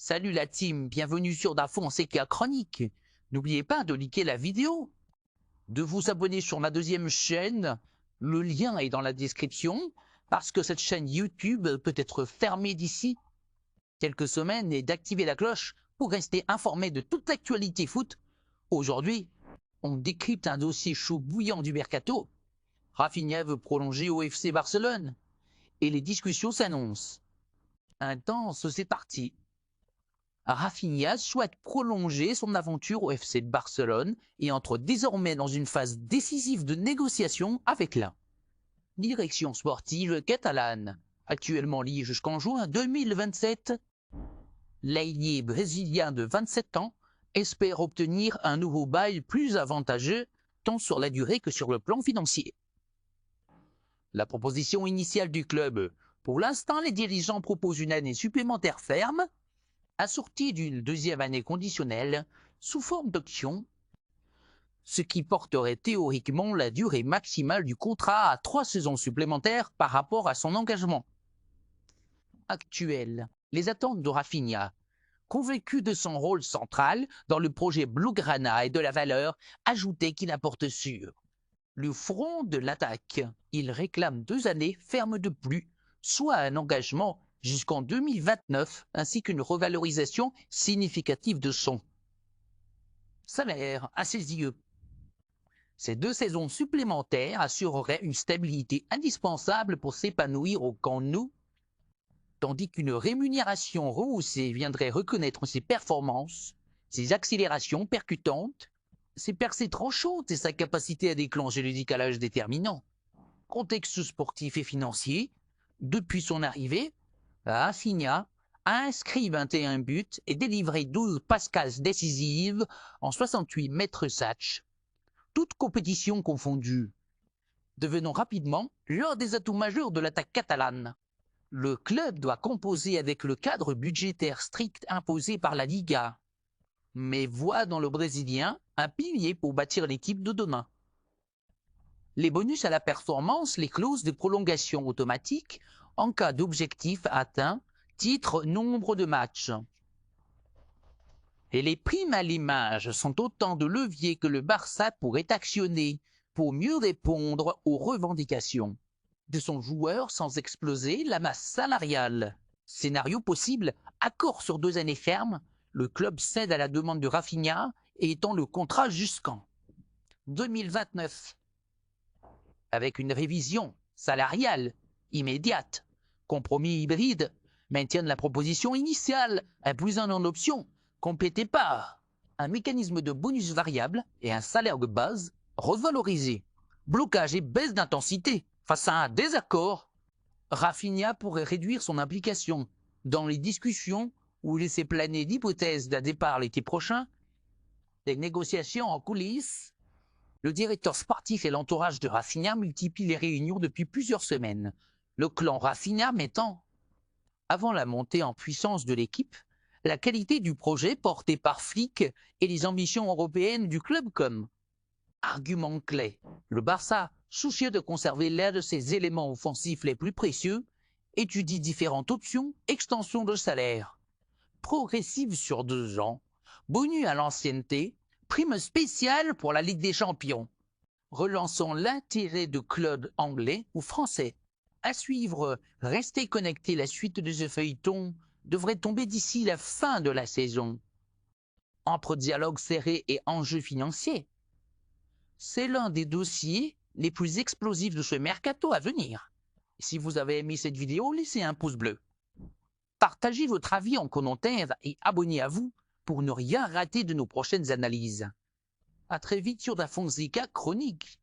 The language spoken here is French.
Salut la team, bienvenue sur Dafon CK Chronique. N'oubliez pas de liker la vidéo, de vous abonner sur ma deuxième chaîne, le lien est dans la description, parce que cette chaîne YouTube peut être fermée d'ici quelques semaines et d'activer la cloche pour rester informé de toute l'actualité foot. Aujourd'hui, on décrypte un dossier chaud bouillant du mercato. Rafinha veut prolonger au FC Barcelone et les discussions s'annoncent. Intense, c'est parti. Rafinha souhaite prolonger son aventure au FC de Barcelone et entre désormais dans une phase décisive de négociation avec la direction sportive catalane. Actuellement lié jusqu'en juin 2027, l'ailier brésilien de 27 ans espère obtenir un nouveau bail plus avantageux tant sur la durée que sur le plan financier. La proposition initiale du club. Pour l'instant, les dirigeants proposent une année supplémentaire ferme assortie d'une deuxième année conditionnelle sous forme d'option, ce qui porterait théoriquement la durée maximale du contrat à 3 saisons supplémentaires par rapport à son engagement actuel. Les attentes de Rafinha, convaincu de son rôle central dans le projet Blaugrana et de la valeur ajoutée qu'il apporte sur le front de l'attaque. Il réclame 2 années fermes de plus, soit un engagement jusqu'en 2029, ainsi qu'une revalorisation significative de son salaire à ses yeux. Ces 2 saisons supplémentaires assureraient une stabilité indispensable pour s'épanouir au Camp Nou, tandis qu'une rémunération rehaussée viendrait reconnaître ses performances, ses accélérations percutantes, ses percées tranchantes et sa capacité à déclencher le décalage déterminant. Contexte sportif et financier, depuis son arrivée, Rafinha a inscrit 21 buts et délivré 12 passes décisives en 68 mètres sach, toutes compétitions confondues, devenant rapidement l'un des atouts majeurs de l'attaque catalane. Le club doit composer avec le cadre budgétaire strict imposé par la Liga, mais voit dans le Brésilien un pilier pour bâtir l'équipe de demain. Les bonus à la performance, les clauses de prolongation automatique en cas d'objectif atteint, titre, nombre de matchs. Et les primes à l'image sont autant de leviers que le Barça pourrait actionner pour mieux répondre aux revendications de son joueur sans exploser la masse salariale. Scénario possible, accord sur 2 années fermes, le club cède à la demande de Rafinha et étend le contrat jusqu'en 2029. Avec une révision salariale immédiate, compromis hybride, maintiennent la proposition initiale, un plus un en option, complété par un mécanisme de bonus variable et un salaire de base revalorisé. Blocage et baisse d'intensité. Face à un désaccord, Rafinha pourrait réduire son implication dans les discussions ou laisser planer l'hypothèse d'un départ l'été prochain. Les négociations en coulisses. Le directeur sportif et l'entourage de Rafinha multiplient les réunions depuis plusieurs semaines. Le clan Rafinha mettant, avant la montée en puissance de l'équipe, la qualité du projet porté par Flick et les ambitions européennes du club comme argument clé. Le Barça, soucieux de conserver l'un de ses éléments offensifs les plus précieux, étudie différentes options, extension de salaire, progressive sur 2 ans, bonus à l'ancienneté, prime spéciale pour la Ligue des Champions, relançant l'intérêt de clubs anglais ou français. À suivre, restez connectés, la suite de ce feuilleton devrait tomber d'ici la fin de la saison. Entre dialogue serré et enjeux financiers, c'est l'un des dossiers les plus explosifs de ce mercato à venir. Si vous avez aimé cette vidéo, laissez un pouce bleu. Partagez votre avis en commentaire et abonnez-vous pour ne rien rater de nos prochaines analyses. À très vite sur Dafon CK Chronique.